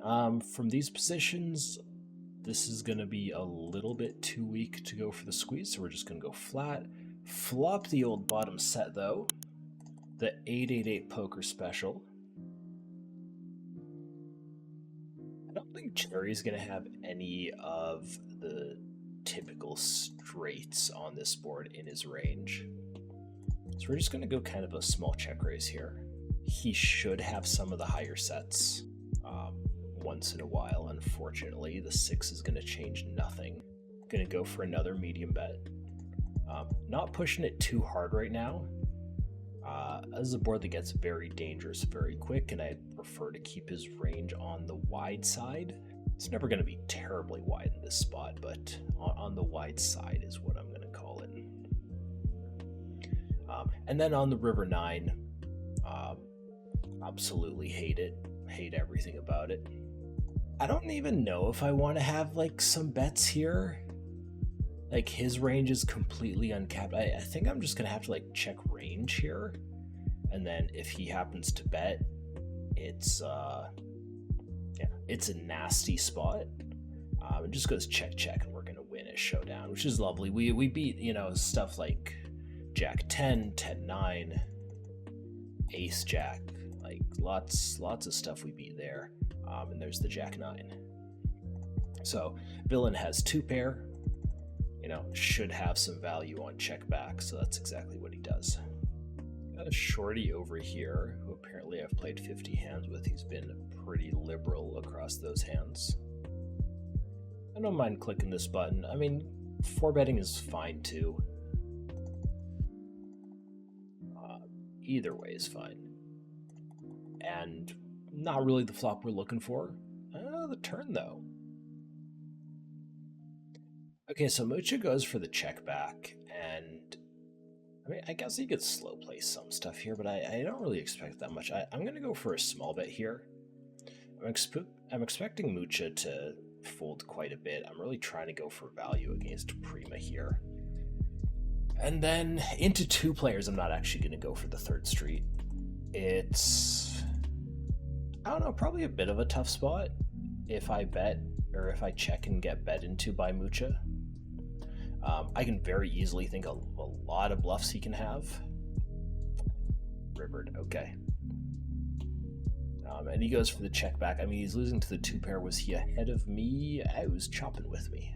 From these positions, this is going to be a little bit too weak to go for the squeeze, so we're just going to go flat. Flop the old bottom set, though. The 888 poker special. I don't think Jerry's going to have any of the typical straights on this board in his range. So we're just going to go kind of a small check raise here. He should have some of the higher sets once in a while. Unfortunately, the 6 is going to change nothing. Going to go for another medium bet. Not pushing it too hard right now. This is a board that gets very dangerous very quick, and I prefer to keep his range on the wide side. It's never going to be terribly wide in this spot, but on the wide side is what I'm going to call it. And then on the river 9, absolutely hate it. Hate everything about it. I don't even know if I want to have like some bets here. Like his range is completely uncapped. I think I'm just going to have to like check range here. And then if he happens to bet, it's it's a nasty spot. It just goes check, check, and we're going to win a showdown, which is lovely. We beat, stuff like Jack 10, 10, 9, Ace Jack, like lots of stuff we beat there. And there's the Jack 9. So villain has 2 pair, should have some value on check back. So that's exactly what he does. Got a shorty over here who apparently I've played 50 hands with. He's been pretty liberal across those hands. I don't mind clicking this button. I mean, 4-betting is fine too. Either way is fine. And not really the flop we're looking for. The turn though. Okay, so Mucha goes for the check back, and I mean, I guess he could slow play some stuff here, but I don't really expect that much. I'm going to go for a small bet here. I'm expecting Mucha to fold quite a bit. I'm really trying to go for value against Prima here. And then into 2 players, I'm not actually going to go for the 3rd street. It's, I don't know, probably a bit of a tough spot if I bet or if I check and get bet into by Mucha. I can very easily think a lot of bluffs he can have. Rivered, okay. And he goes for the check back. I mean, he's losing to the 2 pair. Was he ahead of me? I was chopping with me.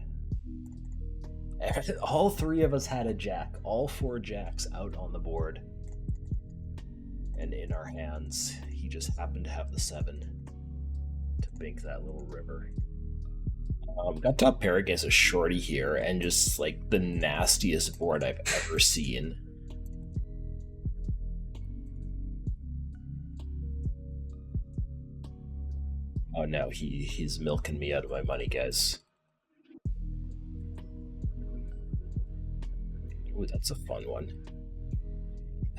All 3 of us had a jack. All 4 jacks out on the board. And in our hands, he just happened to have the 7 to bank that little river. Got top pair against a shorty here, and just like the nastiest board I've ever seen. Oh no, he's milking me out of my money, guys. Ooh, that's a fun one.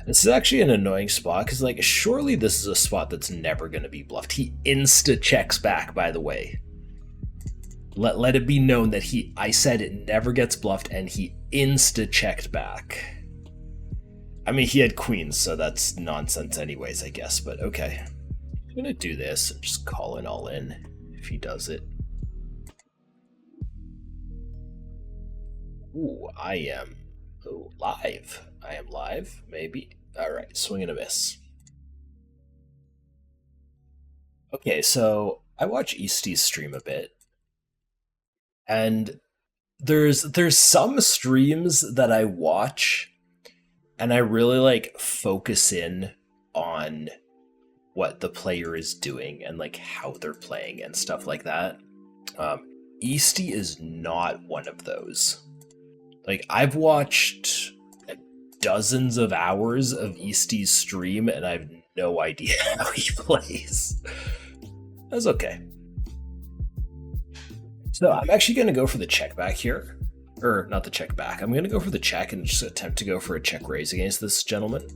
This is actually an annoying spot, because like surely this is a spot that's never going to be bluffed. He insta checks back, by the way. Let it be known that I said it never gets bluffed, and he insta-checked back. I mean, he had queens, so that's nonsense anyways, I guess, but okay. I'm gonna do this and just call it all in if he does it. Ooh, I am live. I am live, maybe. Alright, swing and a miss. Okay, so I watch Eastie's stream a bit. And there's some streams that I watch and I really like focus in on what the player is doing and like how they're playing and stuff like that. Eastie is not one of those. Like I've watched dozens of hours of Eastie's stream and I have no idea how he plays. That's okay. So I'm actually going to go for the check back here. Or not the check back. I'm going to go for the check and just attempt to go for a check raise against this gentleman.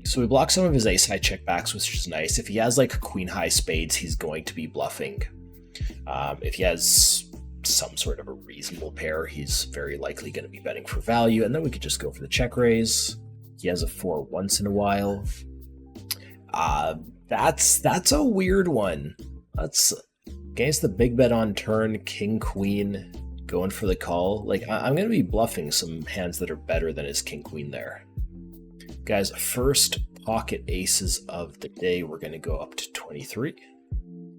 So we block some of his ace high check backs, which is nice. If he has like queen high spades, he's going to be bluffing. If he has some sort of a reasonable pair, he's very likely going to be betting for value. And then we could just go for the check raise. He has a 4 once in a while. That's a weird one. That's against the big bet on turn, king queen, going for the call. Like I'm gonna be bluffing some hands that are better than his king queen there. Guys, first pocket aces of the day. We're gonna go up to 23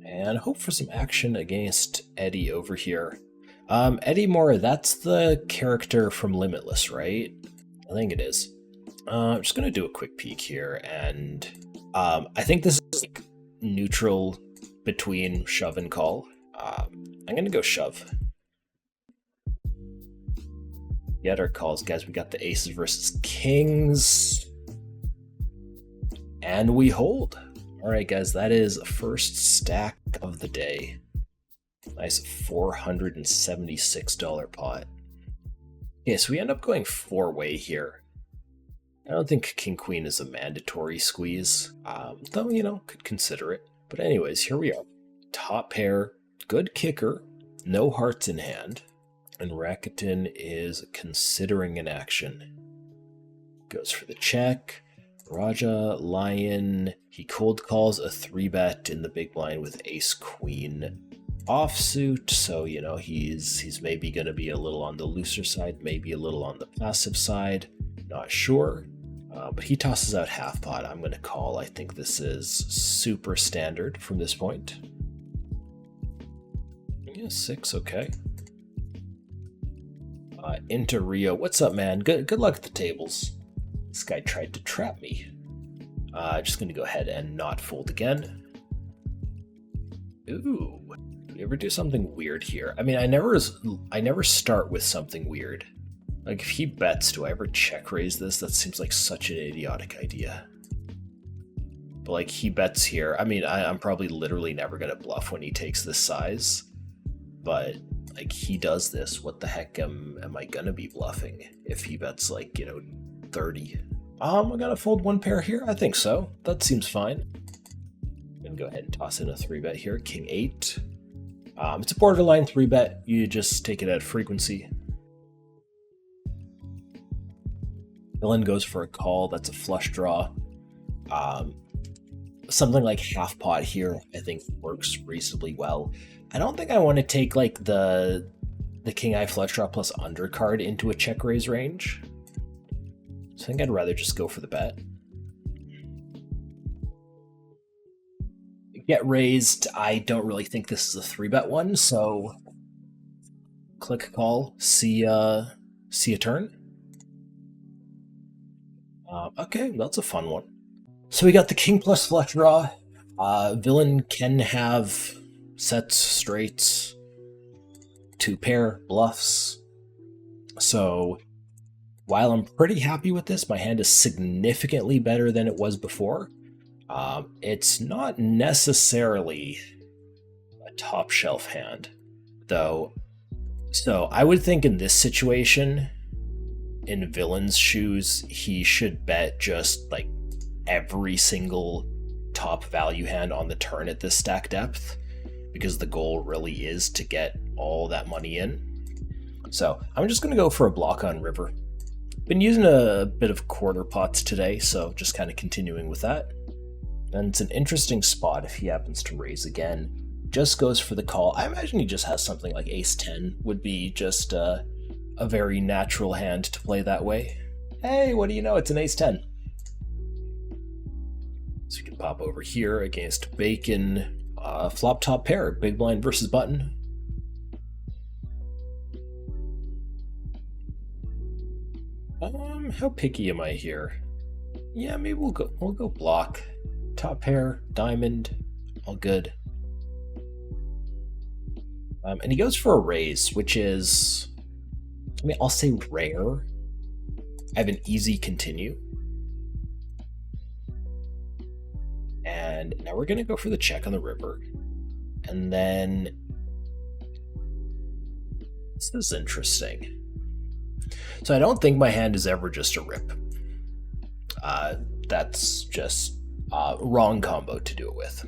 and hope for some action against Eddie over here. Eddie Mora, that's the character from Limitless, right? I think it is. I'm just gonna do a quick peek here, and I think this is like neutral between shove and call. I'm gonna go shove. Get our calls, guys. We got the aces versus kings, and we hold. All right, guys, that is first stack of the day. Nice $476 pot. Okay, so we end up going four-way here. I don't think king queen is a mandatory squeeze, though, you know, could consider it. But anyways, here we are. Top pair, good kicker, no hearts in hand, and Rakuten is considering an action. Goes for the check. Raja, Lion, he cold calls a 3-bet in the big blind with ace queen offsuit, so you know he's maybe going to be a little on the looser side, maybe a little on the passive side, not sure, but he tosses out half pot. I'm going to call. I think this is super standard from this point. Yeah, 6, okay. Into Rio, what's up, man? Good luck at the tables. This guy tried to trap me. Just going to go ahead and not fold again. Ooh. Do we ever do something weird here? I mean, I never start with something weird. Like, if he bets, do I ever check raise this? That seems like such an idiotic idea. But, like, he bets here. I mean, I'm probably literally never going to bluff when he takes this size. But, like, he does this. What the heck am I going to be bluffing if he bets, like, you know, 30? I'm gonna fold one pair here. I think so. That seems fine. I'm gonna go ahead and toss in a 3-bet here. King 8. It's a borderline 3-bet. You just take it at frequency. Villain goes for a call. That's a flush draw. Something like half pot here, I think, works reasonably well. I don't think I want to take like the king eye flush draw plus undercard into a check raise range. I think I'd rather just go for the bet. Get raised, I don't really think this is a 3-bet one, so click call, see a turn. Okay, that's a fun one. So we got the king plus flush draw. Villain can have sets, straights, 2-pair, bluffs. So while I'm pretty happy with this, my hand is significantly better than it was before. It's not necessarily a top shelf hand, though. So I would think in this situation, in Villain's shoes, he should bet just like every single top value hand on the turn at this stack depth, because the goal really is to get all that money in. So I'm just going to go for a block on river. Been using a bit of quarter pots today, so just kind of continuing with that. And it's an interesting spot if he happens to raise again. Just goes for the call. I imagine he just has something like ace 10 would be just a very natural hand to play that way. Hey, what do you know? It's an ace 10. So we can pop over here against Bacon. Flop top pair, big blind versus button. How picky am I here? Yeah, maybe we'll go block. Top pair, diamond, all good. And he goes for a raise, which is, I mean, I'll say rare. I have an easy continue. And now we're gonna go for the check on the river. And then, this is interesting. So I don't think my hand is ever just a rip. That's just wrong combo to do it with.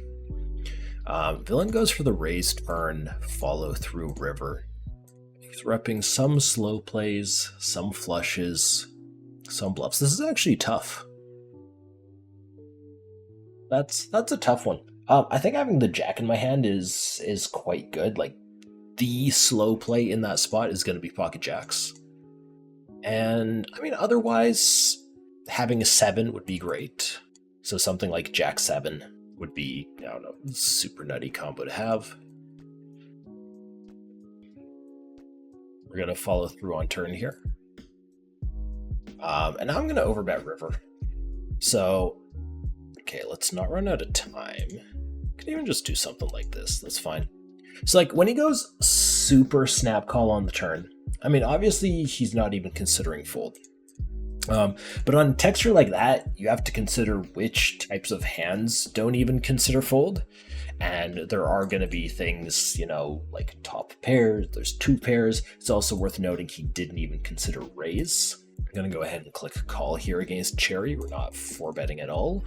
Villain goes for the raised turn, follow through river. He's repping some slow plays, some flushes, some bluffs. This is actually tough. That's a tough one. I think having the jack in my hand is quite good. Like the slow play in that spot is going to be pocket jacks, and I mean otherwise having a 7 would be great. So something like jack 7 would be, I don't know, super nutty combo to have. We're gonna follow through on turn here, and now I'm gonna overbet river. So okay, let's not run out of time. Could even just do something like this. That's fine. So like when he goes super snap call on the turn, I mean obviously he's not even considering fold. But on texture like that, you have to consider which types of hands don't even consider fold. And there are going to be things, you know, like top pairs, there's 2 pairs. It's also worth noting he didn't even consider raise. I'm going to go ahead and click call here against Cherry. We're not 4-betting at all.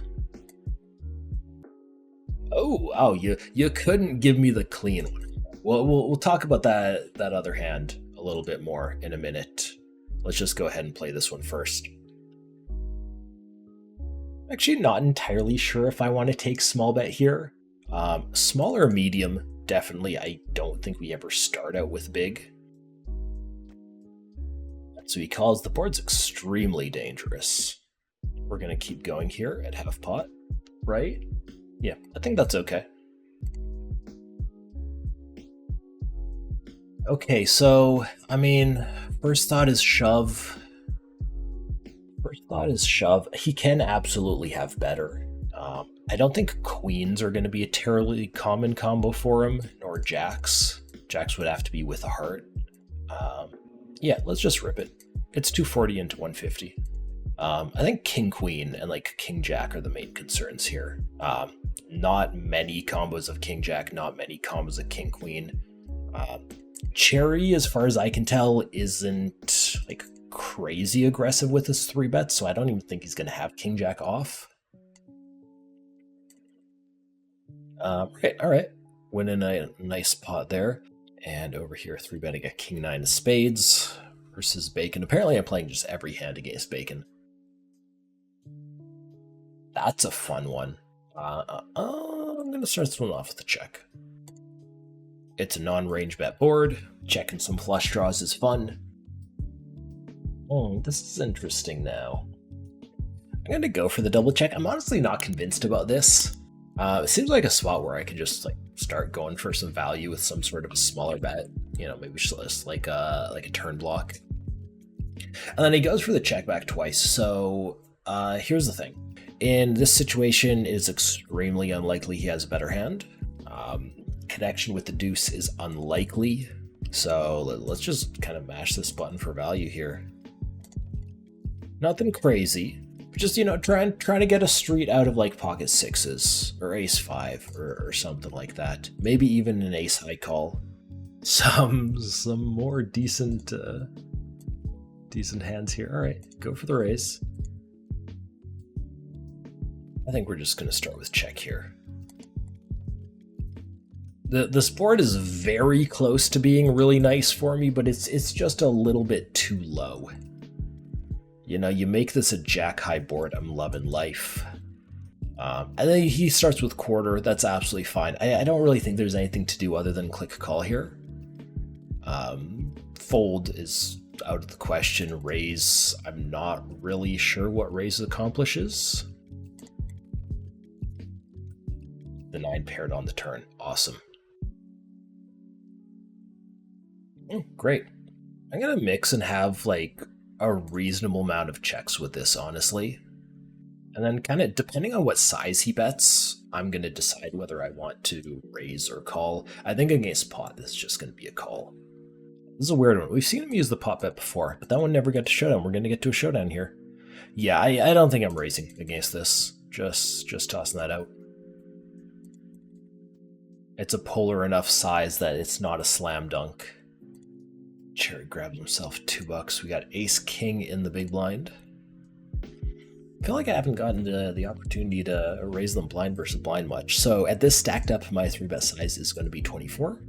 Oh, you couldn't give me the clean one. Well, we'll talk about that other hand a little bit more in a minute. Let's just go ahead and play this one first. I'm actually not entirely sure if I want to take small bet here. Small or medium, definitely. I don't think we ever start out with big. So he calls. The board's extremely dangerous. We're going to keep going here at half pot, right? Yeah, I think that's okay. Okay, so, I mean, first thought is shove. He can absolutely have better. I don't think queens are going to be a terribly common combo for him, nor jacks. Jacks would have to be with a heart. Yeah, let's just rip it. It's 240 into 150. I think king queen and like king jack are the main concerns here. Not many combos of king jack, not many combos of king queen. Cherry, as far as I can tell, isn't like crazy aggressive with his 3-bets, so I don't even think he's going to have king jack off. Right, all right. Winning a nice pot there. And over here, 3-betting a king 9 of spades versus bacon. Apparently I'm playing just every hand against bacon. That's a fun one. I'm going to start this one off with a check. It's a non-range bet board. Checking some flush draws is fun. This is interesting now. I'm going to go for the double check. I'm honestly not convinced about this. It seems like a spot where I could just like start going for some value with some sort of a smaller bet. You know, maybe just like a turn block. And then he goes for the check back twice. So here's the thing. In this situation, it is extremely unlikely he has a better hand. Connection with the deuce is unlikely. So let's just kind of mash this button for value here. Nothing crazy. Just, you know, trying to get a street out of like pocket 6s or ace 5 or something like that. Maybe even an ace high call. Some more decent hands here. All right, go for the raise. I think we're just going to start with check here. This board is very close to being really nice for me, but it's just a little bit too low. You know, you make this a jack high board, I'm loving life. And then he starts with quarter, that's absolutely fine. I don't really think there's anything to do other than click call here. Fold is out of the question. Raise, I'm not really sure what raise accomplishes. The 9 paired on the turn, awesome. Great. I'm gonna mix and have like a reasonable amount of checks with this, honestly. And then kind of depending on what size he bets, I'm going to decide whether I want to raise or call. I think against pot, this is just going to be a call. This is a weird one. We've seen him use the pot bet before, but that one never got to showdown. We're going to get to a showdown here. Yeah, I don't think I'm raising against this. Just tossing that out. It's a polar enough size that it's not a slam dunk. Cherry grabs himself $2. We got ace king in the big blind. I feel like I haven't gotten the opportunity to raise them blind versus blind much. So at this stacked up, my 3-bet size is going to be 24.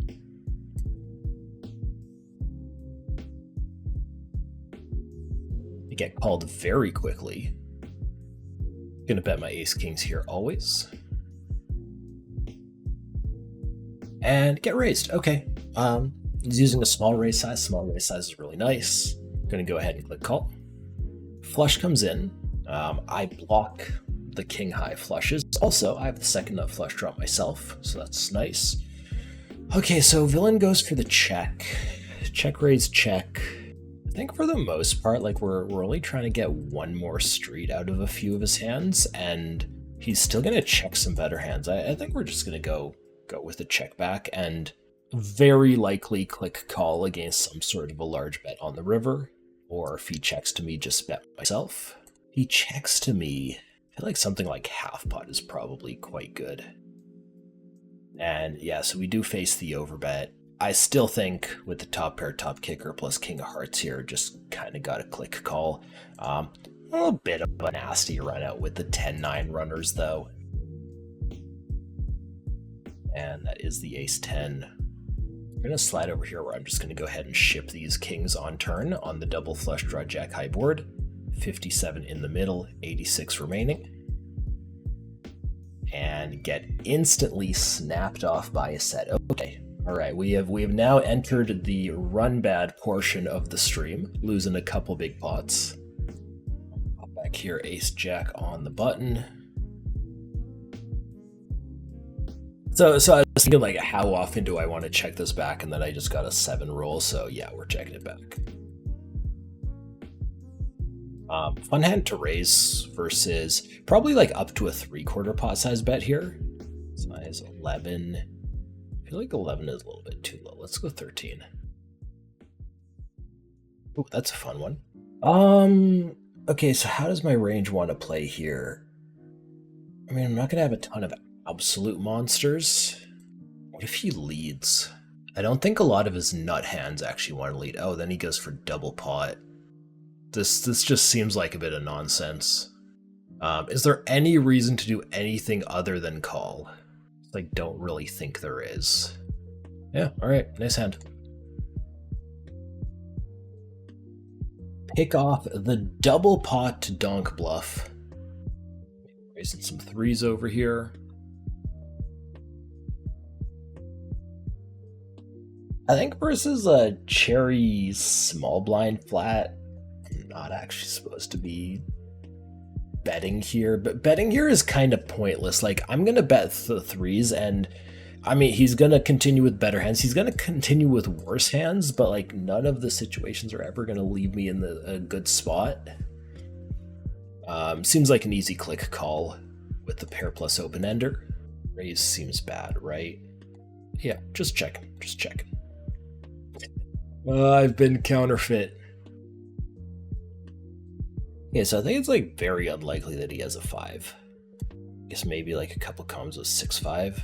I get called very quickly. Gonna bet my ace kings here always. And get raised. Okay. He's using a small raise size. Small raise size is really nice. Gonna go ahead and click call. Flush comes in. I block the king high flushes. Also, I have the second nut flush draw myself, so that's nice. Okay, so villain goes for the check. Check raise check. I think for the most part, like we're only trying to get one more street out of a few of his hands, and he's still gonna check some better hands. I think we're just gonna go with the check back and very likely click call against some sort of a large bet on the river, or if he checks to me, just bet myself. He checks to me. I feel like something like half pot is probably quite good. And yeah, so we do face the overbet. I still think with the top pair, top kicker plus king of hearts here, just kind of got a click call. A little bit of a nasty run out with the 10-9 runners though. And that is the ace 10. I'm going to slide over here where I'm just going to go ahead and ship these kings on turn on the double flush draw jack high board. 57 in the middle, 86 remaining. And get instantly snapped off by a set. Okay. All right, we have now entered the run bad portion of the stream, losing a couple big pots. Pop back here, ace jack on the button. So I was thinking, like, how often do I want to check this back? And then I just got a 7 roll, so yeah, we're checking it back. Fun hand to raise versus probably like up to a 3/4 pot size bet here. Size 11. I feel like 11 is a little bit too low. Let's go 13. Oh, that's a fun one. Okay, so how does my range want to play here? I mean, I'm not going to have a ton of absolute monsters. What if he leads? I don't think a lot of his nut hands actually want to lead. Oh, then he goes for double pot. This just seems like a bit of nonsense. Is there any reason to do anything other than call? I don't really think there is. Yeah, alright, nice hand. Pick off the double pot to donk bluff. Raising some 3s over here. I think versus a cherry small blind flat, I'm not actually supposed to be betting here, but betting here is kind of pointless. Like, I'm gonna bet the 3s, and I mean, he's gonna continue with better hands, he's gonna continue with worse hands, but like none of the situations are ever gonna leave me in a good spot. Seems like an easy click call with the pair plus open ender. Raise seems bad, right? Yeah, just checking. I've been counterfeit. Yeah, so I think it's like very unlikely that he has a 5. I guess maybe like a couple combos with 6-5.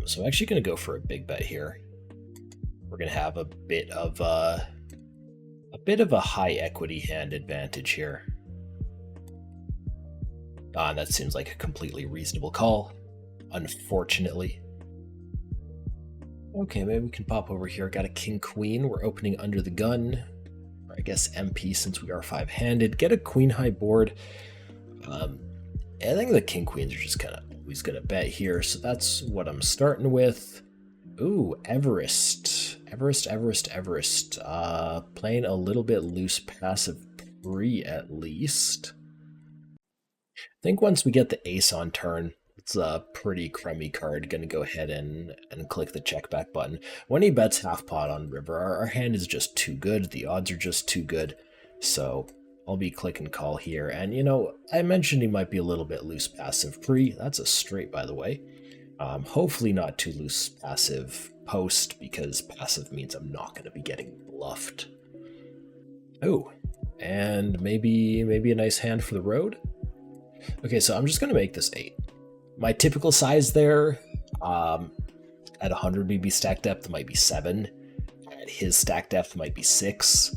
So I'm actually going to go for a big bet here. We're going to have a bit of a high equity hand advantage here. And that seems like a completely reasonable call, unfortunately. Okay, maybe we can pop over here. Got a king queen. We're opening under the gun. I guess MP since we are 5-handed. Get a queen high board. I think the king queens are just kind of always gonna bet here, so that's what I'm starting with. Ooh, Everest. Playing a little bit loose passive pre at least. I think once we get the ace on turn, it's a pretty crummy card. Gonna go ahead and click the check back button. When he bets half pot on river, our hand is just too good. The odds are just too good. So I'll be click and call here. And you know, I mentioned he might be a little bit loose passive pre. That's a straight, by the way. Hopefully not too loose passive post, because passive means I'm not going to be getting bluffed. Oh, and maybe a nice hand for the road. Okay, so I'm just going to make this 8. My typical size there, at 100 BB stack depth, might be 7. At his stack depth might be 6.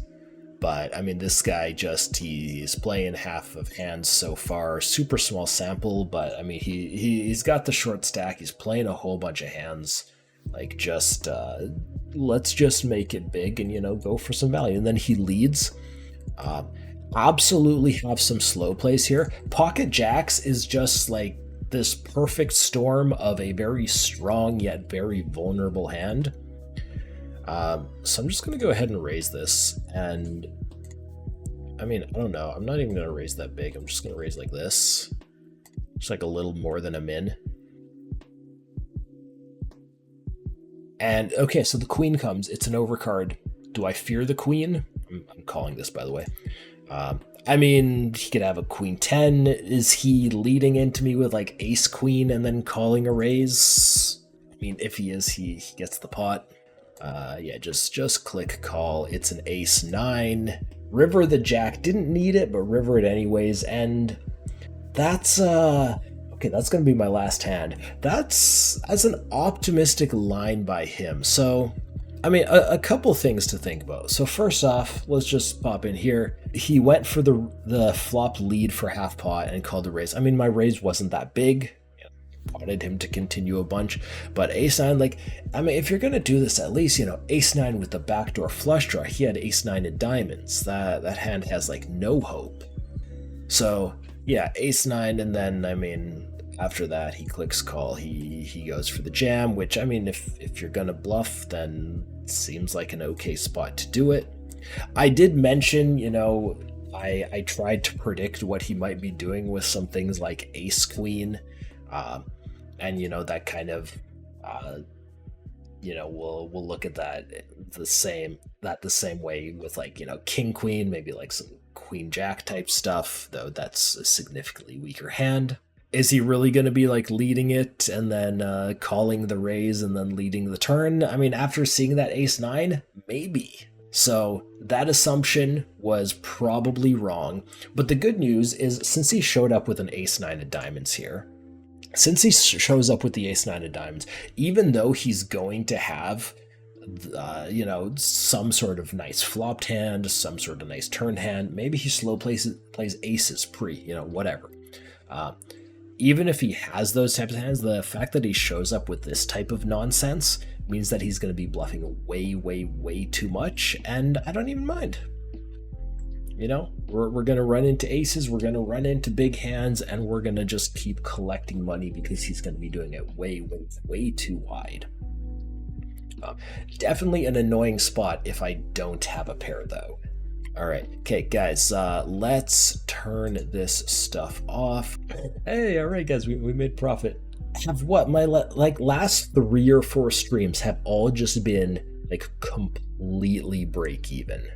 But, I mean, this guy he's playing half of hands so far. Super small sample, but, I mean, he's got the short stack. He's playing a whole bunch of hands. Like, let's just make it big and, you know, go for some value. And then he leads. absolutely have some slow plays here. Pocket jacks is just like this perfect storm of a very strong yet very vulnerable hand. So I'm just going to go ahead and raise this. And I mean, I don't know. I'm not even going to raise that big. I'm just going to raise like this. Just like a little more than a min. And okay, so the queen comes. It's an overcard. Do I fear the queen? I'm calling this, by the way. I mean, he could have a queen 10. Is he leading into me with like ace queen and then calling a raise? I mean, if he is, he gets the pot. Yeah, just click call. It's an ace 9. River the jack. Didn't need it, but river it anyways. And that's okay, that's gonna be my last hand. That's an optimistic line by him. So I mean, a couple things to think about. So first off, let's just pop in here. He went for the flop lead for half pot and called a raise. I mean, my raise wasn't that big. Wanted him to continue a bunch, but ace 9, like, I mean, if you're gonna do this, at least, ace 9 with the backdoor flush draw. He had ace 9 in diamonds. That hand has like no hope. So yeah, ace 9, and then I mean, after that he clicks call. He goes for the jam, which I mean, if you're gonna bluff, then it seems like an okay spot to do it. I did mention, I tried to predict what he might be doing with some things like ace queen. And that kind of we'll look at that the same way with like king queen, maybe like some queen jack type stuff, though that's a significantly weaker hand. Is he really going to be like leading it and then calling the raise and then leading the turn? I mean, after seeing that ace 9, maybe. So that assumption was probably wrong. But the good news is, since he showed up with an ace 9 of diamonds here, since he shows up with the ace 9 of diamonds, even though he's going to have, some sort of nice flopped hand, some sort of nice turn hand, maybe he slow plays aces pre, whatever. Even if he has those types of hands, the fact that he shows up with this type of nonsense means that he's going to be bluffing way, way, way too much, and I don't even mind. We're going to run into aces, we're going to run into big hands, and we're going to just keep collecting money because he's going to be doing it way, way, way too wide. Definitely an annoying spot if I don't have a pair, though. All right, okay, guys, let's turn this stuff off. Hey, all right, guys, we made profit. Have what? My last 3 or 4 streams have all just been like completely break even.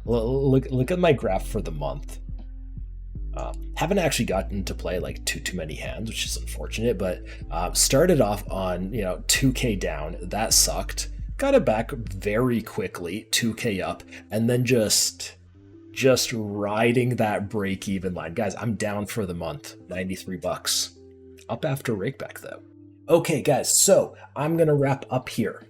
Look at my graph for the month. Haven't actually gotten to play like too many hands, which is unfortunate, but started off on 2k down. That sucked. Got it back very quickly, 2k up, and then just riding that break even line. Guys, I'm down for the month, $93. Up after rakeback though. Okay guys, so I'm gonna wrap up here.